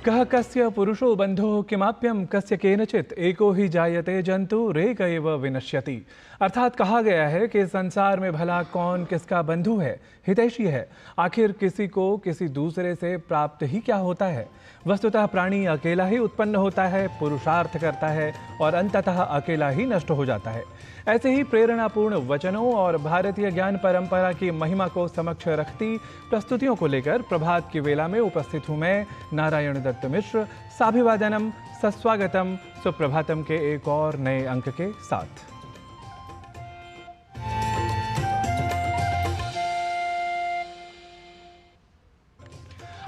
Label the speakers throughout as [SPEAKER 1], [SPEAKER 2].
[SPEAKER 1] कः कस्य पुरुषो बंधुः किमाप्यं कस्य केनचित् एको ही जायते जंतु रेक एव विनश्यति। अर्थात कहा गया है कि संसार में भला कौन किसका बंधु है, हितैषी है। आखिर किसी को किसी दूसरे से प्राप्त ही क्या होता है। वस्तुतः प्राणी अकेला ही उत्पन्न होता है, पुरुषार्थ करता है और अंततः अकेला ही नष्ट हो जाता है। ऐसे ही प्रेरणापूर्ण वचनों और भारतीय ज्ञान परंपरा की महिमा को समक्ष रखती प्रस्तुतियों को लेकर प्रभात की वेला में उपस्थित हूं मैं, नारायण दत्त मिश्र। साभिवादनम, सस्वागतम, सुप्रभातम के एक और नए अंक के साथ।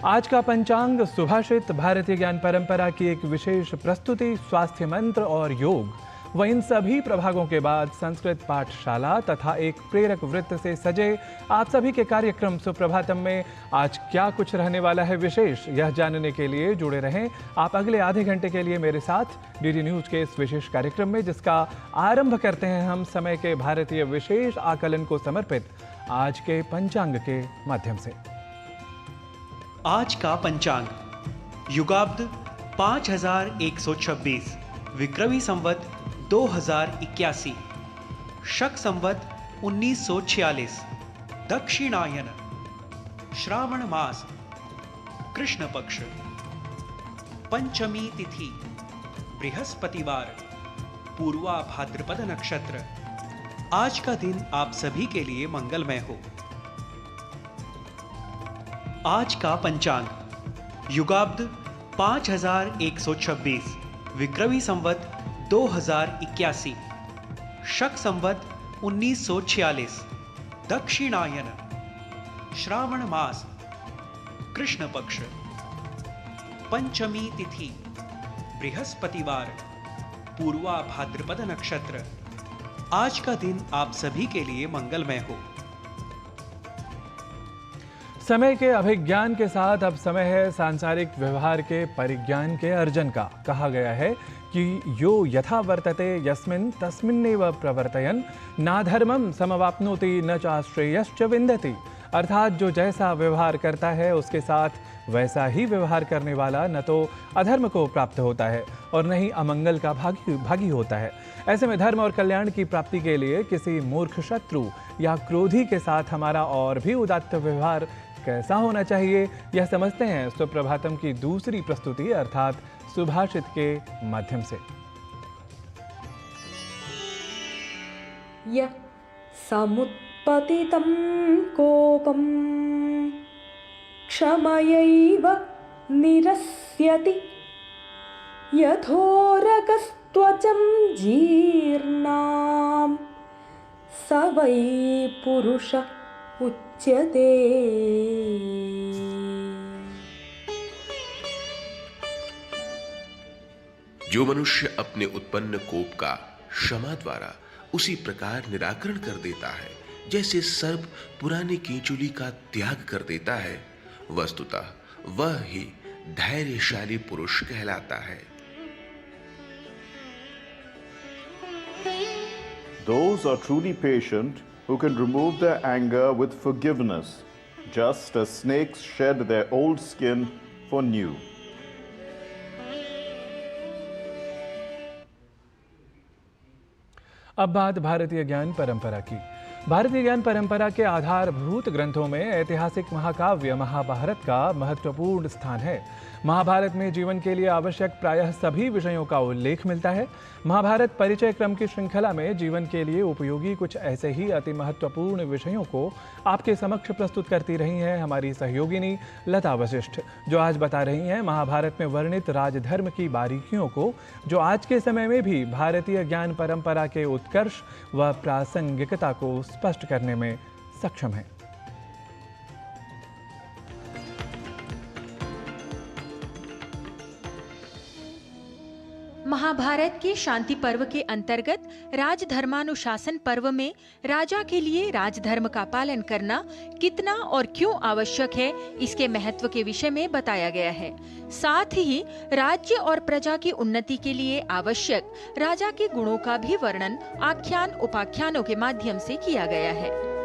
[SPEAKER 1] आज का पंचांग सुभाषित, भारतीय ज्ञान परंपरा की एक विशेष प्रस्तुति, स्वास्थ्य मंत्र और योग व इन सभी प्रभागों के बाद संस्कृत पाठशाला तथा एक प्रेरक वृत्त से सजे आप सभी के कार्यक्रम सुप्रभातम में आज क्या कुछ रहने वाला है विशेष, यह जानने के लिए जुड़े रहें आप अगले आधे घंटे के लिए मेरे साथ डीडी न्यूज के इस विशेष कार्यक्रम में, जिसका आरंभ करते हैं हम समय के भारतीय विशेष आकलन को समर्पित आज के पंचांग के माध्यम से।
[SPEAKER 2] आज का पंचांग युगाब्द 5126, विक्रमी संवत 2081, शक संवत 1946, दक्षिणायन, श्रावण मास, कृष्ण पक्ष, पंचमी तिथि, बृहस्पतिवार, पूर्वा भाद्रपद नक्षत्र। आज का दिन आप सभी के लिए मंगलमय हो। आज का पंचांग युगाब्द 5126, विक्रमी संवत 2081, शक संवत 1946, दक्षिणायन, श्रावण मास, कृष्ण पक्ष, पंचमी तिथि, बृहस्पतिवार, पूर्वा भाद्रपद नक्षत्र। आज का दिन आप सभी के लिए मंगलमय हो।
[SPEAKER 1] समय के अभिज्ञान के साथ अब समय है सांसारिक व्यवहार के परिज्ञान के अर्जन का। कहा गया है कि यो यथा वर्तते यस्मिन् तस्मिन्नेव प्रवर्तयन् नाधर्मं समवाप्नोति न चाश्रेयश्च विन्दति। अर्थात जो जैसा व्यवहार करता है उसके साथ वैसा ही व्यवहार करने वाला न तो अधर्म को प्राप्त होता है और न ही अमंगल का भागी होता है। ऐसे में धर्म और कल्याण की प्राप्ति के लिए किसी मूर्ख शत्रु या क्रोधी के साथ हमारा और भी उदात्त व्यवहार कैसा होना चाहिए, यह समझते हैं सुप्रभातम की दूसरी प्रस्तुति अर्थात सुभाषित के माध्यम से।
[SPEAKER 3] य समुत्पतितं कोपं क्षमयैव निरस्यति यथोरगस्त्वचं जीर्णां स वै पुरुष उच्यते।
[SPEAKER 4] जो मनुष्य अपने उत्पन्न कोप का क्षमा द्वारा उसी प्रकार निराकरण कर देता है जैसे सर्प पुरानी कीचुली का त्याग कर देता है, वस्तुतः वह ही धैर्यशाली पुरुष कहलाता है।
[SPEAKER 5] Those are truly patient who can remove their anger with forgiveness, just as snakes shed their old skin for new.
[SPEAKER 1] अब बात भारतीय ज्ञान परंपरा की। भारतीय ज्ञान परंपरा के आधारभूत ग्रंथों में ऐतिहासिक महाकाव्य महाभारत का महत्वपूर्ण स्थान है। महाभारत में जीवन के लिए आवश्यक प्रायः सभी विषयों का उल्लेख मिलता है। महाभारत परिचय क्रम की श्रृंखला में जीवन के लिए उपयोगी कुछ ऐसे ही अति महत्वपूर्ण विषयों को आपके समक्ष प्रस्तुत करती रही हैं हमारी सहयोगिनी लता वशिष्ठ, जो आज बता रही हैं महाभारत में वर्णित राजधर्म की बारीकियों को, जो आज के समय में भी भारतीय ज्ञान परंपरा के उत्कर्ष व प्रासंगिकता को स्पष्ट करने में सक्षम है।
[SPEAKER 6] महाभारत के शांति पर्व के अंतर्गत राजधर्मानुशासन पर्व में राजा के लिए राजधर्म का पालन करना कितना और क्यों आवश्यक है, इसके महत्व के विषय में बताया गया है। साथ ही राज्य और प्रजा की उन्नति के लिए आवश्यक राजा के गुणों का भी वर्णन आख्यान उपाख्यानों के माध्यम से किया गया है।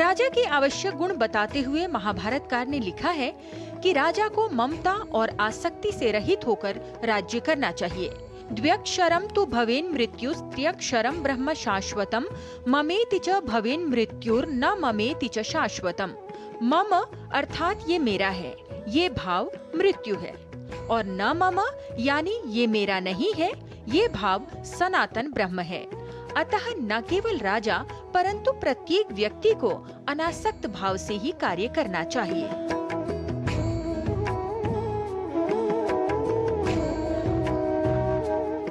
[SPEAKER 6] राजा के आवश्यक गुण बताते हुए महाभारतकार ने लिखा है कि राजा को ममता और आसक्ति से रहित होकर राज्य करना चाहिए। द्व्यक्षरम तु भवेन मृत्युस् त्र्यक्षरम ब्रह्म शाश्वतम ममेति च भवेन मृत्युर न ममेति च शाश्वतम। मम अर्थात ये मेरा है, ये भाव मृत्यु है, और न मम यानी ये मेरा नहीं है, ये भाव सनातन ब्रह्म है। अतः न केवल राजा परंतु प्रत्येक व्यक्ति को अनासक्त भाव से ही कार्य करना चाहिए।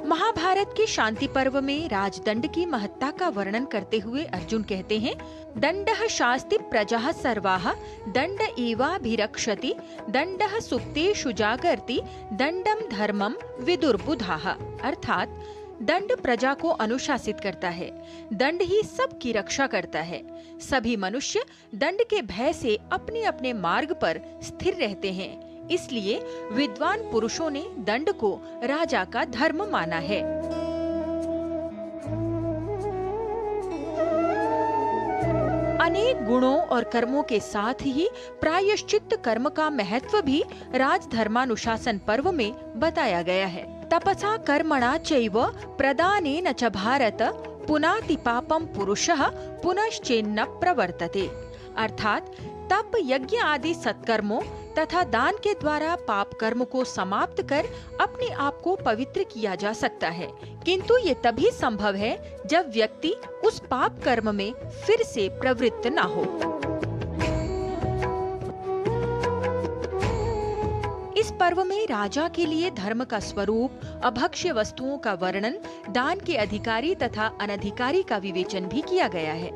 [SPEAKER 6] महाभारत के शांति पर्व में राजदंड की महत्ता का वर्णन करते हुए अर्जुन कहते हैं, दंडः शास्ति प्रजाः सर्वाः दंड एवाभिरक्षति दंडः सुप्तेषु जागर्ति दंडम धर्मम विदुर्बुधाः। अर्थात दंड प्रजा को अनुशासित करता है, दंड ही सबकी रक्षा करता है। सभी मनुष्य दंड के भय से अपने अपने मार्ग पर स्थिर रहते हैं, इसलिए विद्वान पुरुषों ने दंड को राजा का धर्म माना है। अनेक गुणों और कर्मों के साथ ही प्रायश्चित्त कर्म का महत्व भी राजधर्मानुशासन पर्व में बताया गया है। तपसा कर्मणा चैव प्रदानेन च भारत पुनाति पापम पुरुषः पुनश्चेन्न प्रवर्तते। अर्थात तप, यज्ञ आदि सत्कर्मों तथा दान के द्वारा पाप कर्म को समाप्त कर अपने आप को पवित्र किया जा सकता है, किंतु ये तभी संभव है जब व्यक्ति उस पाप कर्म में फिर से प्रवृत्त न हो। इस पर्व में राजा के लिए धर्म का स्वरूप, अभक्ष्य वस्तुओं का वर्णन, दान के अधिकारी तथा अनधिकारी का विवेचन भी किया गया है।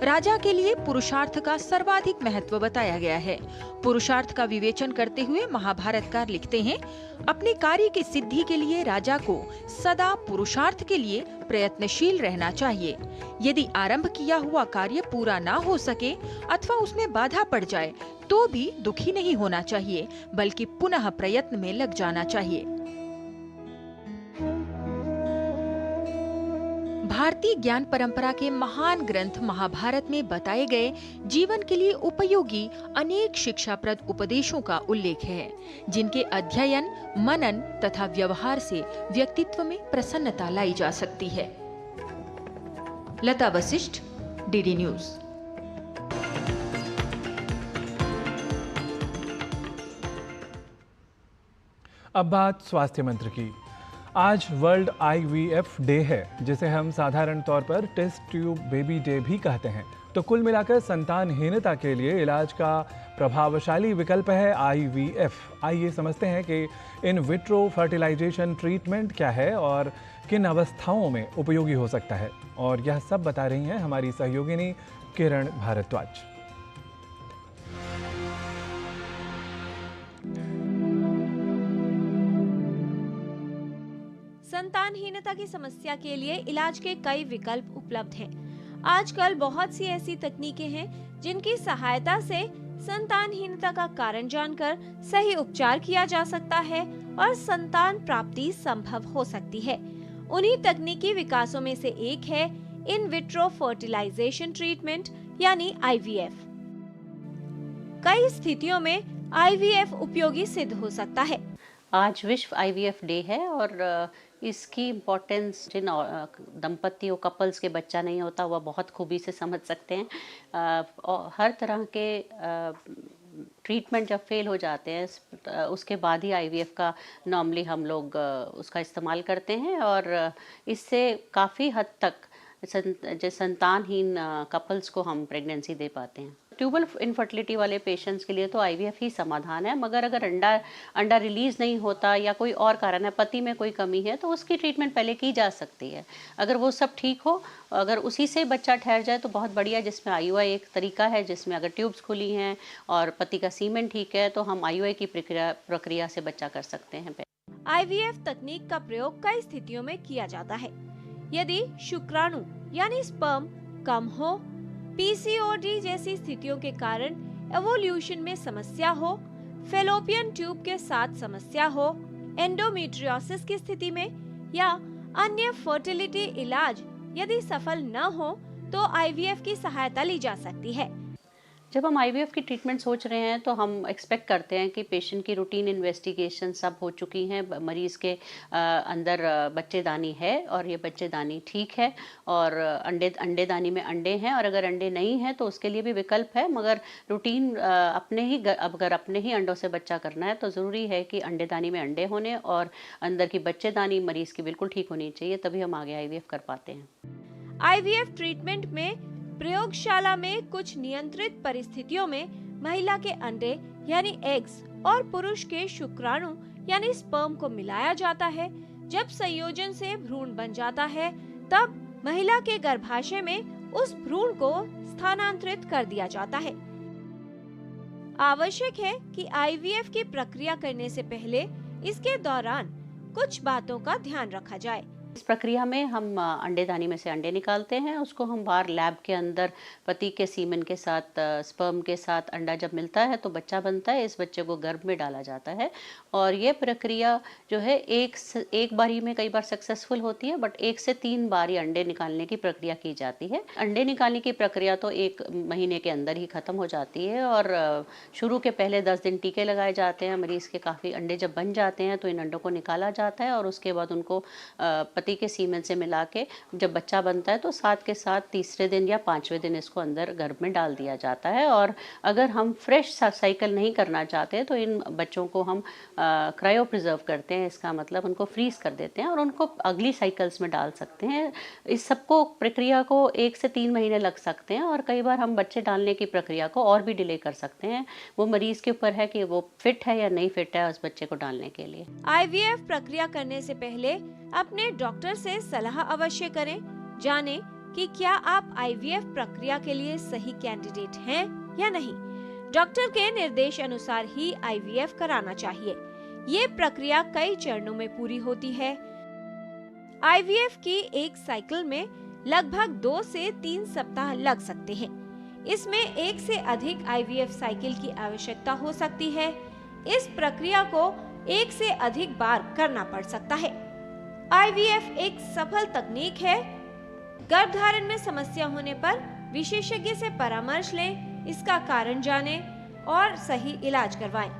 [SPEAKER 6] राजा के लिए पुरुषार्थ का सर्वाधिक महत्व बताया गया है। पुरुषार्थ का विवेचन करते हुए महाभारतकार लिखते हैं, अपने कार्य की सिद्धि के लिए राजा को सदा पुरुषार्थ के लिए प्रयत्नशील रहना चाहिए। यदि आरंभ किया हुआ कार्य पूरा ना हो सके अथवा उसमें बाधा पड़ जाए तो भी दुखी नहीं होना चाहिए, बल्कि पुनः प्रयत्न में लग जाना चाहिए। भारतीय ज्ञान परंपरा के महान ग्रंथ महाभारत में बताए गए जीवन के लिए उपयोगी अनेक शिक्षाप्रद उपदेशों का उल्लेख है, जिनके अध्ययन, मनन तथा व्यवहार से व्यक्तित्व में प्रसन्नता लाई जा सकती है। लता वशिष्ठ, डीडी न्यूज।
[SPEAKER 1] अब बात स्वास्थ्य मंत्र की। आज वर्ल्ड IVF डे है, जिसे हम साधारण तौर पर टेस्ट ट्यूब बेबी डे भी कहते हैं। तो कुल मिलाकर संतानहीनता के लिए इलाज का प्रभावशाली विकल्प है IVF। आइए समझते हैं कि इन विट्रो फर्टिलाइजेशन ट्रीटमेंट क्या है और किन अवस्थाओं में उपयोगी हो सकता है, और यह सब बता रही हैं हमारी सहयोगिनी किरण भारद्वाज।
[SPEAKER 7] संतानहीनता की समस्या के लिए इलाज के कई विकल्प उपलब्ध हैं। आजकल बहुत सी ऐसी तकनीकें हैं जिनकी सहायता से संतानहीनता का कारण जानकर सही उपचार किया जा सकता है और संतान प्राप्ति संभव हो सकती है। उन्हीं तकनीकी विकासों में से एक है इन विट्रो फर्टिलाइजेशन ट्रीटमेंट यानी IVF। कई स्थितियों में IVF उपयोगी सिद्ध हो सकता है।
[SPEAKER 8] आज विश्व IVF डे है और इसकी इम्पोर्टेंस जिन दंपतियों कपल्स के बच्चा नहीं होता वह बहुत खूबी से समझ सकते हैं। हर तरह के ट्रीटमेंट जब फेल हो जाते हैं उसके बाद ही IVF का नॉर्मली हम लोग उसका इस्तेमाल करते हैं और इससे काफ़ी हद तक संतानहीन कपल्स को हम प्रेगनेंसी दे पाते हैं। ट्यूबल इनफर्टिलिटी वाले पेशेंट्स के लिए तो IVF ही समाधान है, मगर अगर अंडा रिलीज नहीं होता या कोई और कारण है, पति में कोई कमी है, तो उसकी ट्रीटमेंट पहले की जा सकती है। अगर वो सब ठीक हो, अगर उसी से बच्चा ठहर जाए तो बहुत बढ़िया, जिसमें IUI एक तरीका है जिसमें अगर ट्यूब्स खुली हैं और पति का सीमेन ठीक है तो हम IUI की प्रक्रिया से बच्चा कर सकते हैं।
[SPEAKER 7] IVF तकनीक का प्रयोग कई स्थितियों में किया जाता है। यदि शुक्राणु यानी स्पर्म कम हो, PCOD जैसी स्थितियों के कारण एवोल्यूशन में समस्या हो, फेलोपियन ट्यूब के साथ समस्या हो, एंडोमेट्रियोसिस की स्थिति में या अन्य फर्टिलिटी इलाज यदि सफल न हो तो IVF की सहायता ली जा सकती है।
[SPEAKER 8] जब हम आईवीएफ की ट्रीटमेंट सोच रहे हैं तो हम एक्सपेक्ट करते हैं कि पेशेंट की रूटीन इन्वेस्टिगेशन सब हो चुकी हैं, मरीज़ के अंदर बच्चेदानी है और ये बच्चेदानी ठीक है और अंडेदानी में अंडे हैं, और अगर अंडे नहीं हैं तो उसके लिए भी विकल्प है, मगर रूटीन अगर अपने ही अंडों से बच्चा करना है तो ज़रूरी है कि अंडेदानी में अंडे होने और अंदर की बच्चेदानी मरीज़ की बिल्कुल ठीक होनी चाहिए, तभी हम आगे आईवीएफ कर पाते हैं।
[SPEAKER 7] आईवीएफ ट्रीटमेंट में प्रयोगशाला में कुछ नियंत्रित परिस्थितियों में महिला के अंडे यानी एग्स और पुरुष के शुक्राणु यानी स्पर्म को मिलाया जाता है। जब संयोजन से भ्रूण बन जाता है तब महिला के गर्भाशय में उस भ्रूण को स्थानांतरित कर दिया जाता है। आवश्यक है कि आईवीएफ की प्रक्रिया करने से पहले इसके दौरान कुछ बातों का ध्यान रखा जाए।
[SPEAKER 8] इस प्रक्रिया में हम अंडेदानी में से अंडे निकालते हैं, उसको हम बाहर लैब के अंदर पति के सीमेन के साथ स्पर्म के साथ अंडा जब मिलता है तो बच्चा बनता है, इस बच्चे को गर्भ में डाला जाता है। और ये प्रक्रिया जो है एक बारी में कई बार सक्सेसफुल होती है, बट 1 से 3 बार ये अंडे निकालने की प्रक्रिया की जाती है। अंडे निकालने की प्रक्रिया तो 1 महीने के अंदर ही खत्म हो जाती है और शुरू के पहले 10 दिन टीके लगाए जाते हैं। मरीज़ के काफ़ी अंडे जब बन जाते हैं तो इन अंडों को निकाला जाता है और उसके बाद उनको पति के सीमेन से मिला के जब बच्चा बनता है तो साथ के साथ तीसरे दिन या 5वें दिन इसको अंदर गर्भ में डाल दिया जाता है। और अगर हम फ्रेश साइकिल नहीं करना चाहते तो इन बच्चों को हम क्रायो प्रिजर्व करते हैं, इसका मतलब उनको फ्रीज कर देते हैं और उनको अगली साइकिल्स में डाल सकते हैं। इस सबको प्रक्रिया को 1 से 3 महीने लग सकते हैं और कई बार हम बच्चे डालने की प्रक्रिया को और भी डिले कर सकते हैं। वो मरीज के ऊपर है कि वो फिट है या नहीं फिट है उस बच्चे को डालने के लिए।
[SPEAKER 7] आईवीएफ प्रक्रिया करने से पहले अपने डॉक्टर से सलाह अवश्य करें। जानें कि क्या आप आईवीएफ प्रक्रिया के लिए सही कैंडिडेट हैं या नहीं। डॉक्टर के निर्देश अनुसार ही आईवीएफ कराना चाहिए। ये प्रक्रिया कई चरणों में पूरी होती है। आईवीएफ की एक साइकिल में लगभग 2 से 3 सप्ताह लग सकते हैं। इसमें 1 से अधिक आईवीएफ साइकिल की आवश्यकता हो सकती है। इस प्रक्रिया को 1 से अधिक बार करना पड़ सकता है। आईवीएफ एक सफल तकनीक है। गर्भधारण में समस्या होने पर विशेषज्ञ से परामर्श लें, इसका कारण जानें और सही इलाज करवाएं।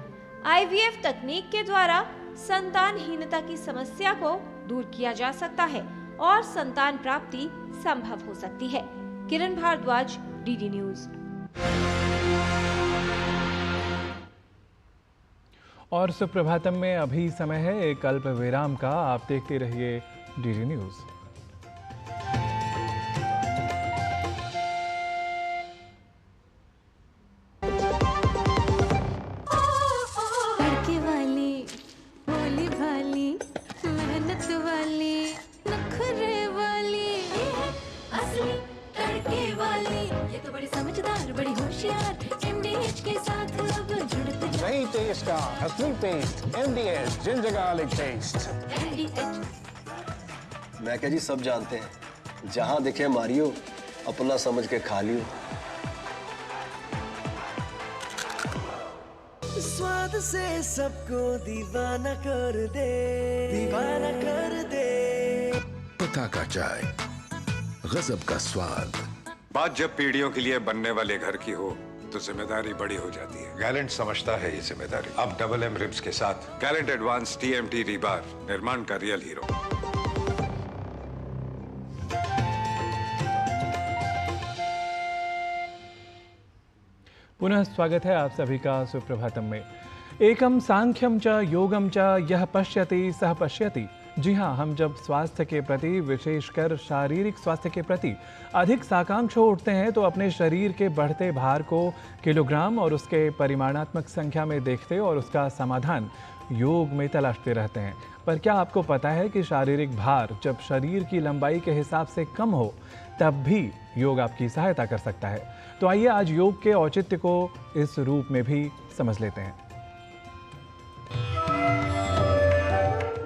[SPEAKER 7] आईवीएफ तकनीक के द्वारा संतानहीनता की समस्या को दूर किया जा सकता है और संतान प्राप्ति संभव हो सकती है। किरण भारद्वाज, डीडी न्यूज।
[SPEAKER 1] और सुप्रभातम में अभी समय है एक अल्प विराम का। आप देखते रहिए डीडी न्यूज।
[SPEAKER 9] तड़के वाली, भोली भाली, मेहनत वाली, नखरे वाली, असली तड़के वाली, ये तो बड़ी समझदार, बड़ी होशियार, एमडीएच के साथ अब जुड़ते
[SPEAKER 10] नई टेस्ट का असली taste, MDH ginger garlic taste.
[SPEAKER 11] मैं क्या जी सब जानते हैं, जहां दिखे मारियो, अपना समझ के खा लियो।
[SPEAKER 12] स्वाद से सबको दीवाना कर दे, दीवाना कर दे।
[SPEAKER 4] पता का चाय, गजब का स्वाद।
[SPEAKER 13] बात जब पीढ़ियों के लिए बनने वाले घर की हो तो जिम्मेदारी बड़ी हो जाती है। गैलेंट समझता है ये जिम्मेदारी। अब डबल एम रिब्स के साथ गैलेंट एडवांस टीएमटी रीबार, निर्माण का रियल हीरो।
[SPEAKER 1] पुनः स्वागत है आप सभी का सुप्रभातम में। एकम सांख्यम च योगम च यह पश्यति सह पश्यति। जी हाँ, हम जब स्वास्थ्य के प्रति, विशेषकर शारीरिक स्वास्थ्य के प्रति अधिक साकांक्ष हो उठते हैं तो अपने शरीर के बढ़ते भार को किलोग्राम और उसके परिमाणात्मक संख्या में देखते और उसका समाधान योग में तलाशते रहते हैं। पर क्या आपको पता है कि शारीरिक भार जब शरीर की लंबाई के हिसाब से कम हो तब भी योग आपकी सहायता कर सकता है। तो आइए आज योग के औचित्य को इस रूप में भी समझ लेते हैं।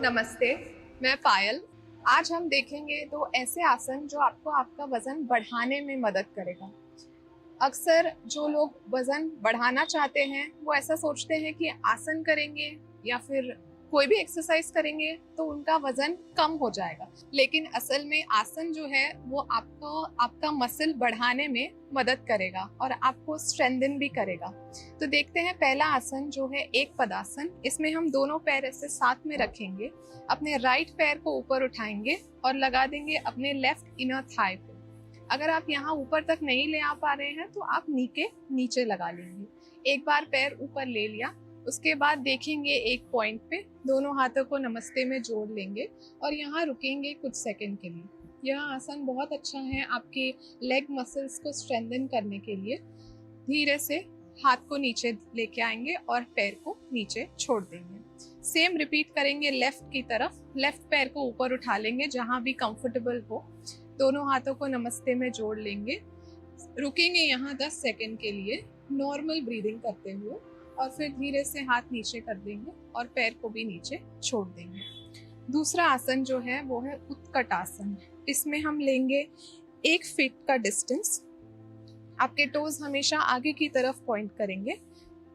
[SPEAKER 14] नमस्ते, मैं पायल। आज हम देखेंगे 2 ऐसे आसन जो आपको आपका वजन बढ़ाने में मदद करेगा। अक्सर जो लोग वजन बढ़ाना चाहते हैं वो ऐसा सोचते हैं कि आसन करेंगे या फिर कोई भी एक्सरसाइज करेंगे तो उनका वजन कम हो जाएगा, लेकिन असल में आसन जो है वो आपका मसल बढ़ाने में मदद करेगा और आपको स्ट्रेंथन भी करेगा। तो देखते हैं पहला आसन जो है एक पदासन। इसमें हम दोनों पैर ऐसे साथ में रखेंगे, अपने राइट पैर को ऊपर उठाएंगे और लगा देंगे अपने लेफ्ट इनर थाई पे। अगर आप यहाँ ऊपर तक नहीं ले आ पा रहे हैं तो आप नीचे लगा लेंगे। एक बार पैर ऊपर ले लिया, उसके बाद देखेंगे एक पॉइंट पे, दोनों हाथों को नमस्ते में जोड़ लेंगे और यहाँ रुकेंगे कुछ सेकंड के लिए। यह आसन बहुत अच्छा है आपके लेग मसल्स को स्ट्रेंथन करने के लिए। धीरे से हाथ को नीचे लेके आएंगे और पैर को नीचे छोड़ देंगे। सेम रिपीट करेंगे लेफ्ट की तरफ। लेफ्ट पैर को ऊपर उठा लेंगे जहाँ भी कंफर्टेबल हो, दोनों हाथों को नमस्ते में जोड़ लेंगे, रुकेंगे यहाँ 10 सेकंड के लिए नॉर्मल ब्रीदिंग करते हुए और फिर धीरे से हाथ नीचे कर देंगे और पैर को भी नीचे छोड़ देंगे। दूसरा आसन जो है वो है उत्कट आसन। इसमें हम लेंगे 1 फीट का डिस्टेंस। आपके टोज हमेशा आगे की तरफ पॉइंट करेंगे।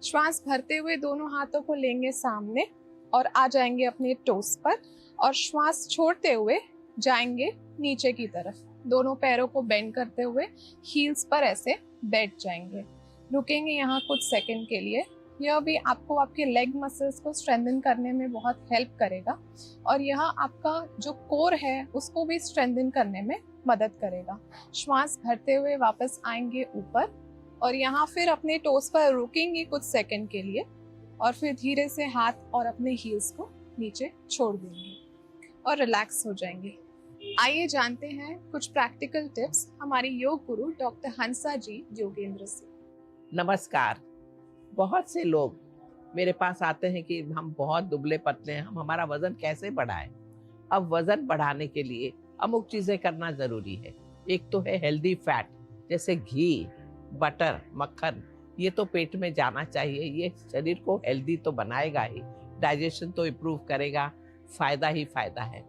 [SPEAKER 14] श्वास भरते हुए दोनों हाथों को लेंगे सामने और आ जाएंगे अपने टोज पर, और श्वास छोड़ते हुए जाएंगे नीचे की तरफ। दोनों पैरों को बेंड करते हुए हील्स पर ऐसे बैठ जाएंगे। रुकेंगे यहाँ कुछ सेकंड के लिए। यह भी आपको आपके लेग मसल्स को स्ट्रेंथन करने में बहुत हेल्प करेगा और यह आपका जो कोर है उसको भी स्ट्रेंथन करने में मदद करेगा। श्वास भरते हुए वापस आएंगे ऊपर और यहाँ फिर अपने टोस पर रुकेंगे कुछ सेकंड के लिए और फिर धीरे से हाथ और अपने हील्स को नीचे छोड़ देंगे और रिलैक्स हो जाएंगे। आइए जानते हैं कुछ प्रैक्टिकल टिप्स हमारी योग गुरु डॉक्टर हंसा जी योगेंद्र से।
[SPEAKER 15] नमस्कार। बहुत से लोग मेरे पास आते हैं कि हम बहुत दुबले पतले हैं, हम हमारा वजन कैसे बढ़ाएं। अब वजन बढ़ाने के लिए अमुक चीजें करना जरूरी है। एक तो है हेल्दी फैट, जैसे घी, बटर, मक्खन। ये तो पेट में जाना चाहिए, ये शरीर को हेल्दी तो बनाएगा ही, डाइजेशन तो इम्प्रूव करेगा, फायदा ही फायदा है।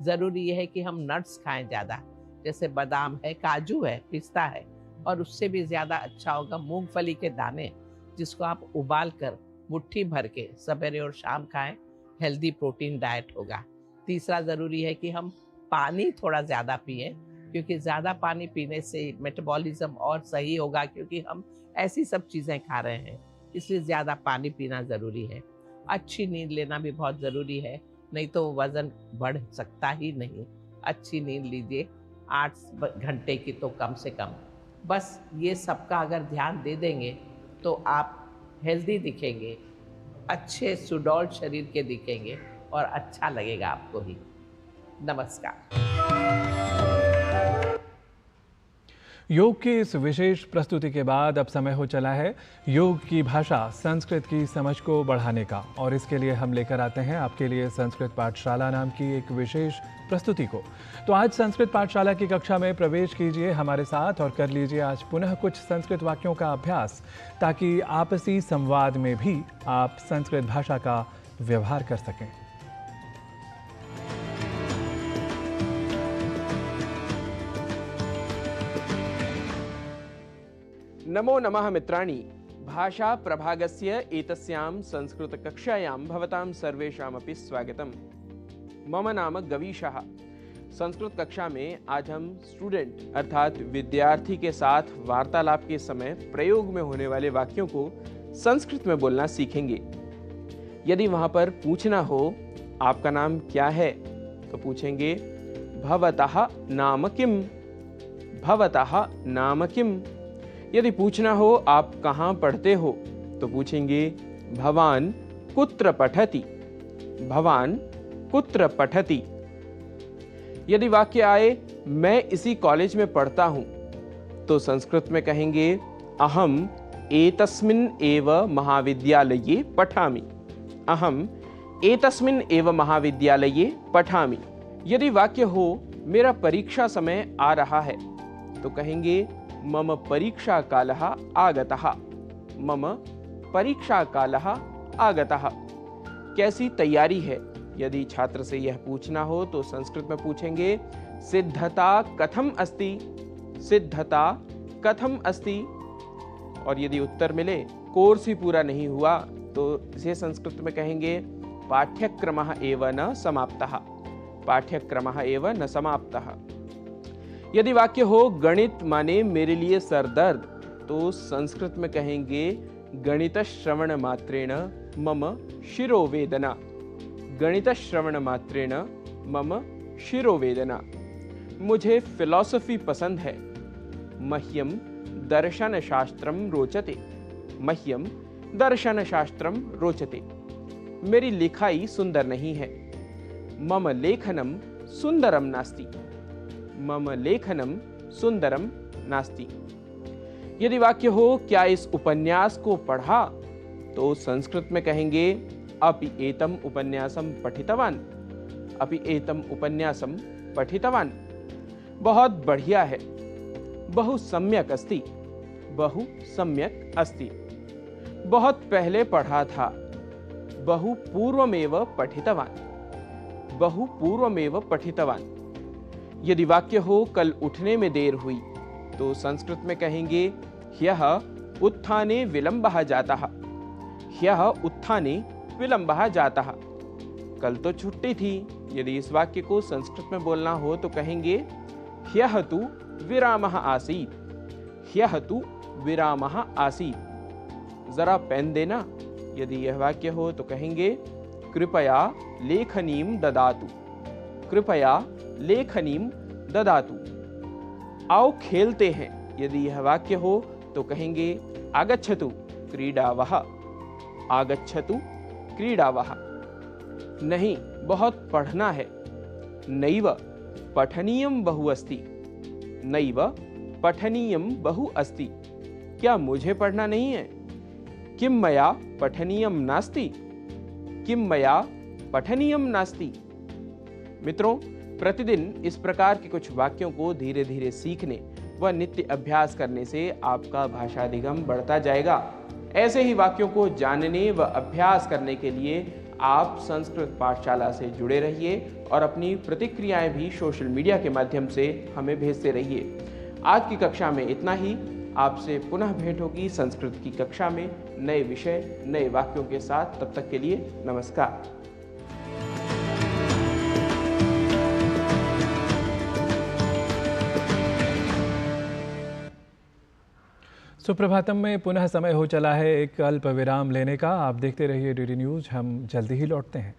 [SPEAKER 15] जरूरी ये है कि हम नट्स खाएं ज़्यादा, जैसे बादाम है, काजू है, पिस्ता है, और उससे भी ज़्यादा अच्छा होगा मूंगफली के दाने, जिसको आप उबाल कर मुट्ठी भर के सवेरे और शाम खाएं। हेल्दी प्रोटीन डाइट होगा। तीसरा ज़रूरी है कि हम पानी थोड़ा ज़्यादा पिएं, क्योंकि ज़्यादा पानी पीने से मेटाबॉलिज्म और सही होगा, क्योंकि हम ऐसी सब चीज़ें खा रहे हैं, इसलिए ज़्यादा पानी पीना ज़रूरी है। अच्छी नींद लेना भी बहुत ज़रूरी है, नहीं तो वज़न बढ़ सकता ही नहीं। अच्छी नींद लीजिए, 8 घंटे की तो कम से कम। बस ये सबका अगर ध्यान दे देंगे तो आप हेल्दी दिखेंगे, अच्छे सुडौल शरीर के दिखेंगे और अच्छा लगेगा आपको ही। नमस्कार।
[SPEAKER 1] योग की इस विशेष प्रस्तुति के बाद अब समय हो चला है योग की भाषा संस्कृत की समझ को बढ़ाने का, और इसके लिए हम लेकर आते हैं आपके लिए संस्कृत पाठशाला नाम की एक विशेष प्रस्तुति को। तो आज संस्कृत पाठशाला की कक्षा में प्रवेश कीजिए हमारे साथ और कर लीजिए आज पुनः कुछ संस्कृत वाक्यों का अभ्यास, ताकि आपसी संवाद में भी आप संस्कृत भाषा का व्यवहार कर सकें।
[SPEAKER 16] नमो नमः मित्राणि। भाषा प्रभागस्य एतस्यां संस्कृतकक्षायां भवतां सर्वेषामपि स्वागतम्। मम नाम गवीशः। संस्कृत कक्षा में आज हम स्टूडेंट अर्थात विद्यार्थी के साथ वार्तालाप के समय प्रयोग में होने वाले वाक्यों को संस्कृत में बोलना सीखेंगे। यदि वहाँ पर पूछना हो आपका नाम क्या है, तो पूछेंगे भवतः नाम किम, भवतः नाम किम। यदि पूछना हो आप कहाँ पढ़ते हो, तो पूछेंगे भवान कुत्र पठति, भवान कुत्र पठति। यदि वाक्य आए मैं इसी कॉलेज में पढ़ता हूँ, तो संस्कृत में कहेंगे अहम एतस्मिन् एव महाविद्यालये पठामि, अहम एतस्मिन् एव महाविद्यालये पठामि। यदि वाक्य हो मेरा परीक्षा समय आ रहा है, तो कहेंगे मम परीक्षा कालः आगतः, मम परीक्षा कालः आगतः। कैसी तैयारी है, यदि छात्र से यह पूछना हो तो संस्कृत में पूछेंगे सिद्धता कथम अस्ति, सिद्धता कथम अस्ति। और यदि उत्तर मिले कोर्स ही पूरा नहीं हुआ, तो इसे संस्कृत में कहेंगे पाठ्यक्रमः एव न समाप्तः। पाठ्यक्रमः एव न समाप्तः। यदि वाक्य हो गणित माने मेरे लिए सरदर्द, तो संस्कृत में कहेंगे गणित श्रवण मात्रेण मम शिरोवेदना। गणित श्रवण मात्रेण मम शिरोवेदना। मुझे फिलॉसफी पसंद है। मह्यम दर्शनशास्त्रम रोचते। मह्यम दर्शनशास्त्रम रोचते। मेरी लिखाई सुंदर नहीं है। मम लेखनम सुंदरम नास्ति। मम लेखनम सुंदरम नास्ति। यदि वाक्य हो क्या इस उपन्यास को पढ़ा, तो संस्कृत में कहेंगे अपि एतम उपन्यासम पठितवान। अपि एतम उपन्यासम पठितवान। बहुत बढ़िया है। बहु सम्यक अस्ति। बहु सम्यक अस्ति। बहुत पहले पढ़ा था। बहु पूर्वमेव पठितवान। बहु पूर्वमेव पठितवान। यदि वाक्य हो कल उठने में देर हुई, तो संस्कृत में कहेंगे ह्यः उत्थाने विलंबः जातः। ह्यः उत्थाने विलंबः जातः। कल तो छुट्टी थी। यदि इस वाक्य को संस्कृत में बोलना हो तो कहेंगे ह्यः तु विरामः आसीत्। ह्यः तु विरामः आसीत्। जरा पेन देना। यदि यह वाक्य हो तो कहेंगे कृपया लेखनीम ददातु। कृपया लेखनीम ददातु। आओ खेलते हैं। यदि यह वाक्य हो तो कहेंगे आगच्छतु क्रीडावः। आगच्छतु क्रीडावः। नहीं, बहुत पढ़ना है। नैव पठनीयं बहु अस्ति। नैव पठनीयं बहु अस्ति। क्या मुझे पढ़ना नहीं है? किम मया पठनीयं नास्ति। किम मया पठनीयं नास्ति। मित्रों, प्रतिदिन इस प्रकार के कुछ वाक्यों को धीरे धीरे सीखने व नित्य अभ्यास करने से आपका भाषाधिगम बढ़ता जाएगा। ऐसे ही वाक्यों को जानने व अभ्यास करने के लिए आप संस्कृत पाठशाला से जुड़े रहिए और अपनी प्रतिक्रियाएं भी सोशल मीडिया के माध्यम से हमें भेजते रहिए। आज की कक्षा में इतना ही। आपसे पुनः भेंट होगी संस्कृत की कक्षा में नए विषय, नए वाक्यों के साथ। तब तक के लिए नमस्कार।
[SPEAKER 1] सुप्रभातम में पुनः समय हो चला है एक अल्प विराम लेने का। आप देखते रहिए डीडी न्यूज़। हम जल्दी ही लौटते हैं।